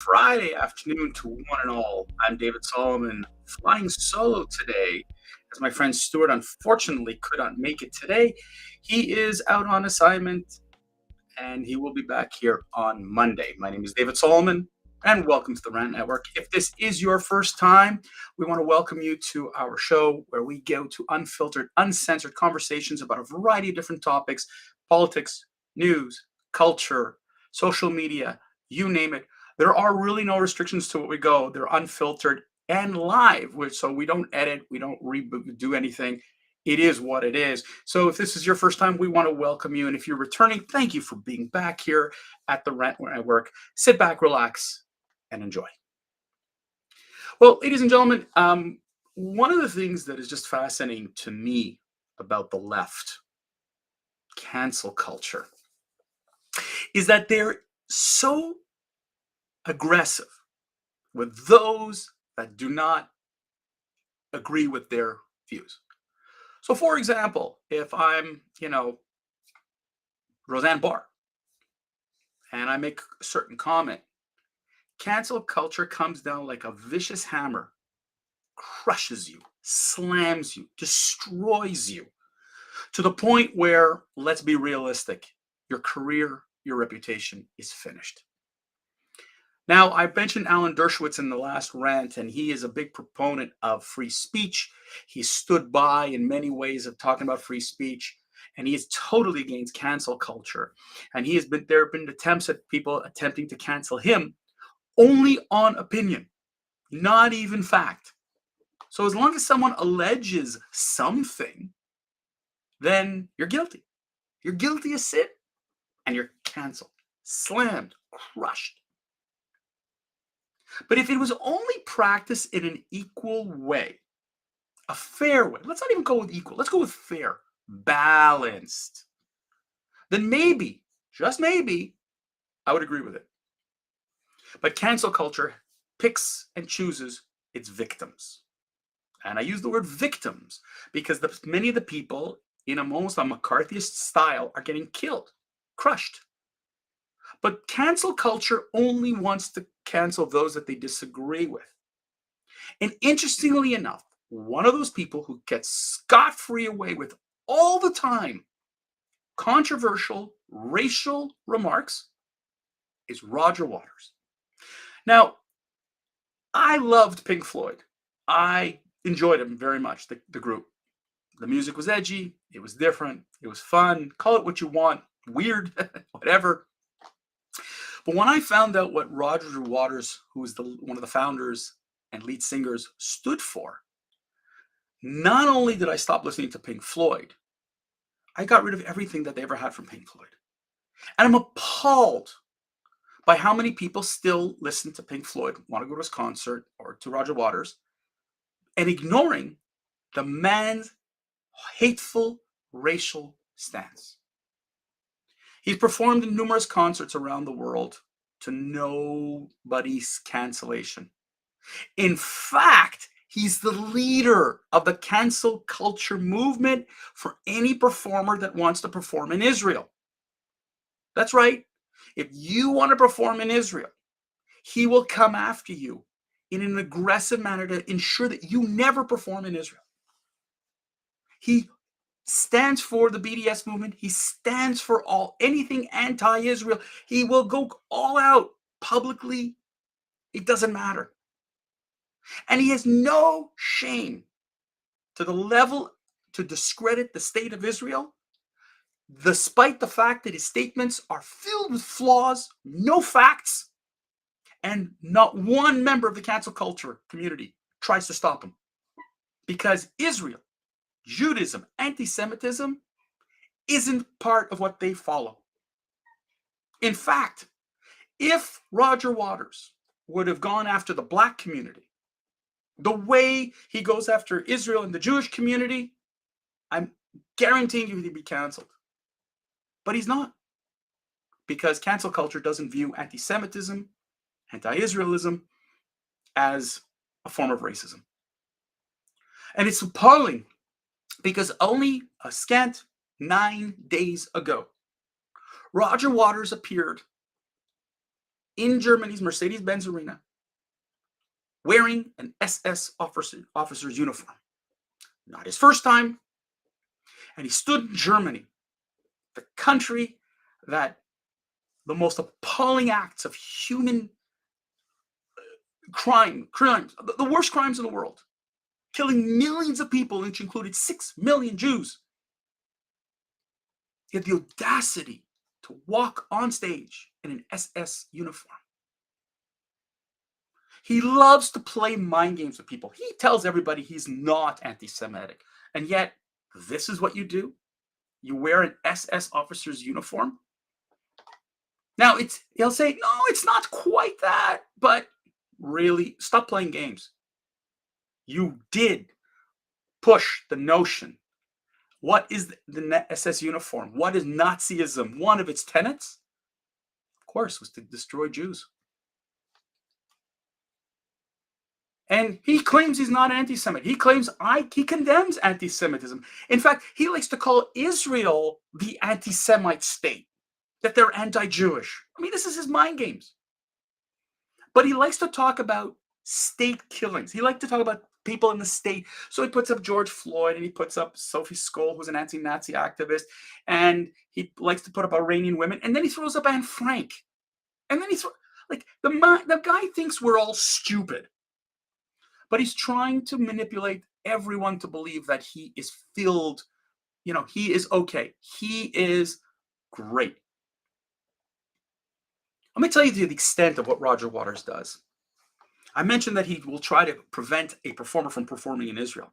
Friday afternoon to one and all. I'm David Solomon, flying solo today, as my friend Stuart unfortunately could not make it today. He is out on assignment and he will be back here on Monday. My name is David Solomon, and welcome to the Rant Network. If this is your first time, we want to welcome you to our show where we go to unfiltered, uncensored conversations about a variety of different topics: politics, news, culture, social media, you name it. There are really no restrictions to what we go. They're unfiltered and live, so we don't edit, we don't do anything. It is what it is. So if this is your first time, we want to welcome you. And if you're returning, thank you for being back here at the Rent Where I Work. Sit back, relax, and enjoy. Well, ladies and gentlemen, one of the things that is just fascinating to me about the left, cancel culture, is that they're so aggressive with those that do not agree with their views. So, for example, if I'm, Roseanne Barr, and I make a certain comment, cancel culture comes down like a vicious hammer, crushes you, slams you, destroys you to the point where, let's be realistic, your career, your reputation is finished. Now, I mentioned Alan Dershowitz in the last rant, and he is a big proponent of free speech. He stood by in many ways of talking about free speech, and he is totally against cancel culture. And there have been attempts at people attempting to cancel him only on opinion, not even fact. So as long as someone alleges something, then you're guilty. You're guilty as sin, and you're canceled, slammed, crushed. But if it was only practiced in an equal way, a fair way, let's not even go with equal, let's go with fair, balanced, then maybe, just maybe, I would agree with it. But cancel culture picks and chooses its victims. And I use the word victims because many of the people in almost a McCarthyist style are getting killed, crushed. But cancel culture only wants to cancel those that they disagree with. And interestingly enough, one of those people who gets scot-free away with all the time controversial racial remarks is Roger Waters. Now, I loved Pink Floyd. I enjoyed them very much, the group. The music was edgy, it was different, it was fun, call it what you want, weird, whatever. But when I found out what Roger Waters, who was one of the founders and lead singers, stood for, not only did I stop listening to Pink Floyd, I got rid of everything that they ever had from Pink Floyd. And I'm appalled by how many people still listen to Pink Floyd, want to go to his concert or to Roger Waters, and ignoring the man's hateful racial stance. He's performed in numerous concerts around the world to nobody's cancellation. In fact, he's the leader of the cancel culture movement for any performer that wants to perform in Israel. That's right. If you want to perform in Israel, he will come after you in an aggressive manner to ensure that you never perform in Israel. He stands for the BDS movement. He stands for anything anti-Israel. He will go all out publicly. It doesn't matter. And he has no shame to the level to discredit the state of Israel, despite the fact that his statements are filled with flaws, no facts, and not one member of the cancel culture community tries to stop him. Because Israel, Judaism, anti-Semitism isn't part of what they follow. In fact, if Roger Waters would have gone after the black community the way he goes after Israel and the Jewish community, I'm guaranteeing you he'd be canceled. But he's not. Because cancel culture doesn't view anti-Semitism, anti-Israelism as a form of racism. And it's appalling because only a scant 9 days ago, Roger Waters appeared in Germany's Mercedes-Benz Arena wearing an SS officer's uniform. Not his first time. And he stood in Germany, the country that the most appalling acts of human crimes, the worst crimes in the world, killing millions of people, which included 6 million Jews. He had the audacity to walk on stage in an SS uniform. He loves to play mind games with people. He tells everybody he's not anti-Semitic. And yet, this is what you do? You wear an SS officer's uniform? Now, he'll say, no, it's not quite that. But really, stop playing games. You did push the notion. What is the SS uniform? What is Nazism? One of its tenets, of course, was to destroy Jews. And he claims he's not anti-Semite. He claims he condemns anti-Semitism. In fact, he likes to call Israel the anti-Semite state, that they're anti-Jewish. I mean, this is his mind games. But he likes to talk about state killings. He likes to talk about people in the state. So he puts up George Floyd, and he puts up Sophie Scholl, who's an anti-Nazi activist, and he likes to put up Iranian women, and then he throws up Anne Frank. And then the guy thinks we're all stupid. But he's trying to manipulate everyone to believe that he is filled, he is okay. He is great. Let me tell you the extent of what Roger Waters does. I mentioned that he will try to prevent a performer from performing in Israel.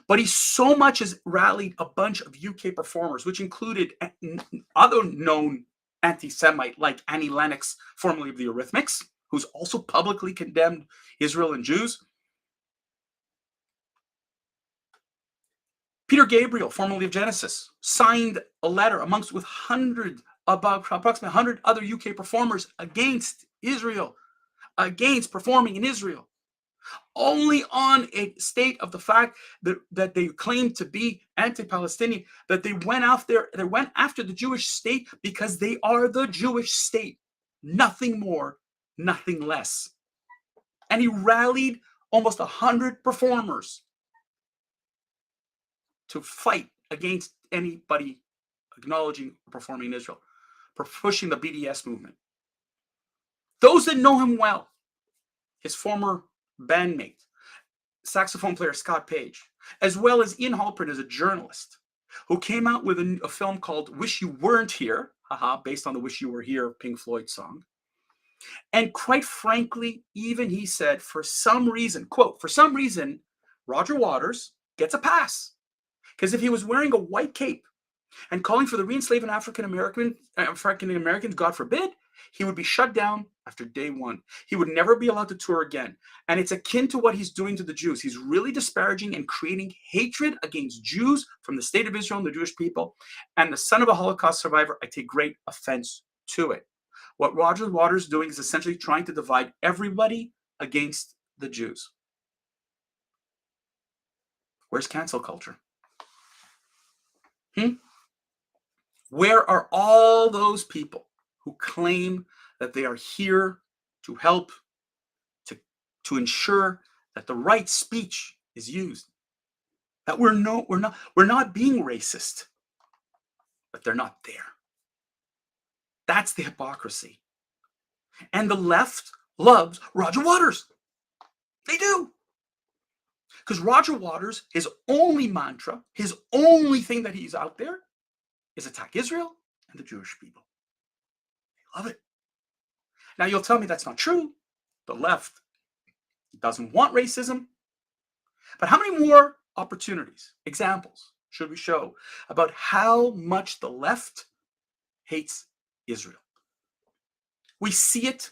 But he so much has rallied a bunch of UK performers, which included other known anti-Semite like Annie Lennox, formerly of the Eurythmics, who's also publicly condemned Israel and Jews. Peter Gabriel, formerly of Genesis, signed a letter with approximately 100 other UK performers against Israel, against performing in Israel, only on a state of the fact that they claimed to be anti-Palestinian, that they went after the Jewish state because they are the Jewish state. Nothing more, nothing less. And he rallied almost 100 performers to fight against anybody acknowledging or performing in Israel, for pushing the BDS movement. Those that know him well, his former bandmate, saxophone player Scott Page, as well as Ian Halpern as a journalist, who came out with a film called Wish You Weren't Here, based on the Wish You Were Here Pink Floyd song. And quite frankly, even he said, for some reason, quote, for some reason, Roger Waters gets a pass. Because if he was wearing a white cape and calling for the re-enslaving African Americans, God forbid, he would be shut down after day one. He would never be allowed to tour again. And it's akin to what he's doing to the Jews. He's really disparaging and creating hatred against Jews from the state of Israel and the Jewish people. And the son of a Holocaust survivor, I take great offense to it. What Roger Waters is doing is essentially trying to divide everybody against the Jews. Where's cancel culture? Where are all those people who claim that they are here to help, to ensure that the right speech is used? That we're not being racist, but they're not there. That's the hypocrisy. And the left loves Roger Waters. They do. Because Roger Waters, his only mantra, his only thing that he's out there is attack Israel and the Jewish people. They love it. Now you'll tell me that's not true. The left doesn't want racism. But how many more opportunities, examples, should we show about how much the left hates Israel? We see it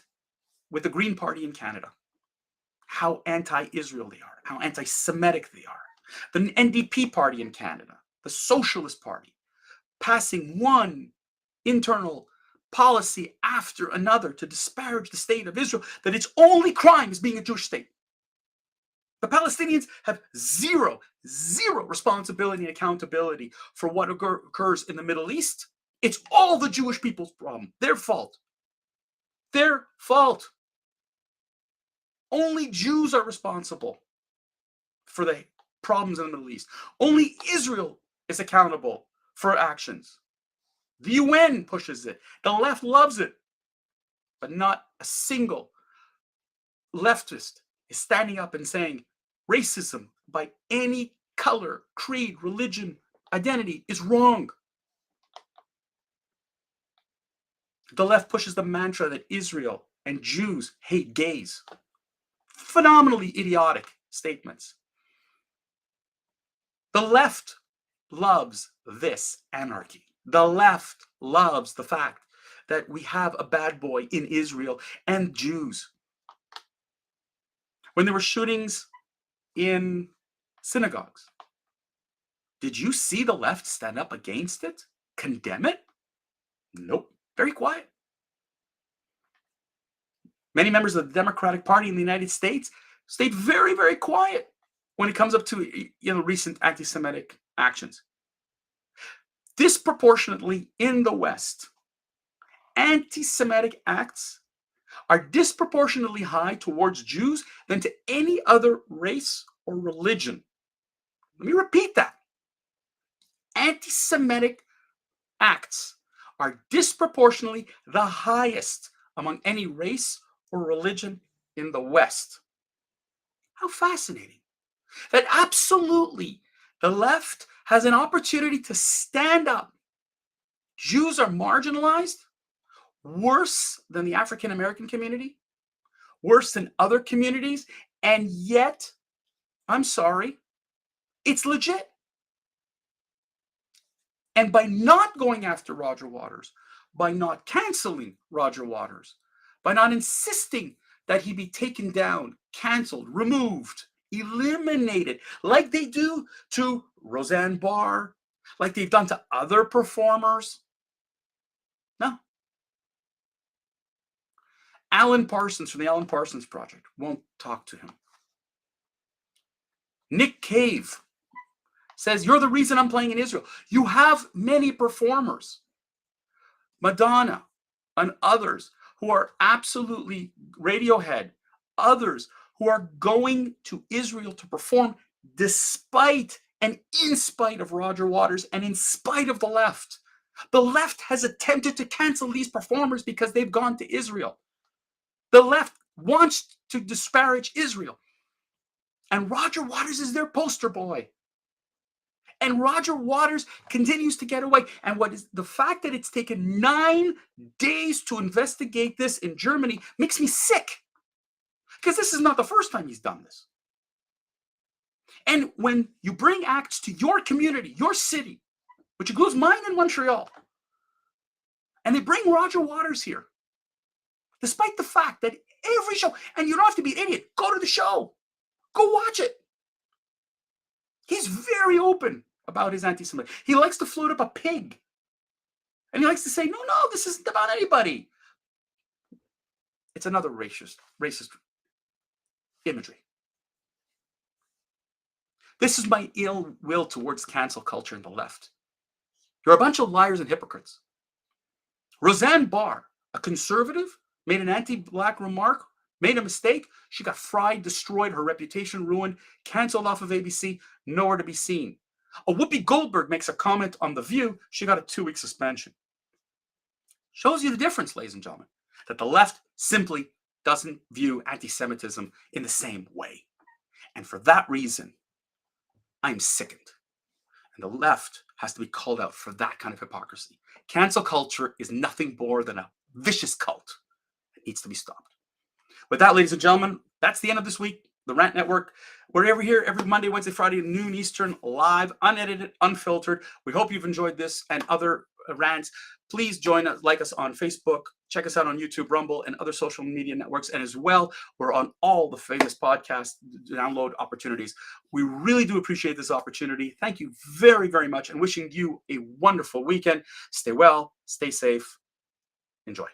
with the Green Party in Canada. How anti-Israel they are, how anti-Semitic they are. The NDP party in Canada, the Socialist Party, passing one internal policy after another to disparage the state of Israel, that its only crime is being a Jewish state. The Palestinians have zero responsibility and accountability for what occurs in the Middle East. It's all the Jewish people's problem, their fault. their fault. Only Jews are responsible for the problems in the Middle East. Only Israel is accountable for actions. The UN pushes it. The left loves it. But not a single leftist is standing up and saying racism by any color, creed, religion, identity is wrong. The left pushes the mantra that Israel and Jews hate gays. Phenomenally idiotic statements. The left loves this anarchy. The left loves the fact that we have a bad boy in Israel and Jews. When there were shootings in synagogues, did you see the left stand up against it? Condemn it? Nope. Very quiet. Many members of the Democratic Party in the United States stayed very, very quiet when it comes up to recent anti-Semitic actions. Disproportionately in the West, anti-Semitic acts are disproportionately high towards Jews than to any other race or religion. Let me repeat that. Anti-Semitic acts are disproportionately the highest among any race or religion in the West. How fascinating. That absolutely the left has an opportunity to stand up. Jews are marginalized worse than the African American community, worse than other communities, and yet, I'm sorry, it's legit. And by not going after Roger Waters, by not canceling Roger Waters, by not insisting that he be taken down, canceled, removed, eliminated, like they do to Roseanne Barr, like they've done to other performers. No. Alan Parsons from the Alan Parsons Project won't talk to him. Nick Cave says, you're the reason I'm playing in Israel. You have many performers, Madonna and others who are absolutely Radiohead, others who are going to Israel to perform despite and in spite of Roger Waters and in spite of the left. The left has attempted to cancel these performers because they've gone to Israel. The left wants to disparage Israel. And Roger Waters is their poster boy. And Roger Waters continues to get away. And what is the fact that it's taken 9 days to investigate this in Germany makes me sick. Because this is not the first time he's done this. And when you bring acts to your community, your city, which includes mine in Montreal, and they bring Roger Waters here, despite the fact that every show, and you don't have to be an idiot, go to the show, go watch it. He's very open about his anti-Semitism. He likes to float up a pig. And he likes to say, no, this isn't about anybody. It's another racist imagery. This is my ill will towards cancel culture in the left. You're a bunch of liars and hypocrites. Roseanne Barr, a conservative, made an anti-black remark, made a mistake. She got fried, destroyed, her reputation ruined, canceled off of ABC, nowhere to be seen. A Whoopi Goldberg makes a comment on The View. She got a 2-week suspension. Shows you the difference, ladies and gentlemen, that the left simply doesn't view anti-Semitism in the same way. And for that reason, I'm sickened. And the left has to be called out for that kind of hypocrisy. Cancel culture is nothing more than a vicious cult. It needs to be stopped. With that, ladies and gentlemen, that's the end of this week. The Rant Network. We're here every Monday, Wednesday, Friday, noon Eastern, live, unedited, unfiltered. We hope you've enjoyed this and other rants. Please join us, like us on Facebook, check us out on YouTube, Rumble, and other social media networks. And as well, we're on all the famous podcast download opportunities. We really do appreciate this opportunity. Thank you very, very much, and wishing you a wonderful weekend. Stay well, stay safe, enjoy.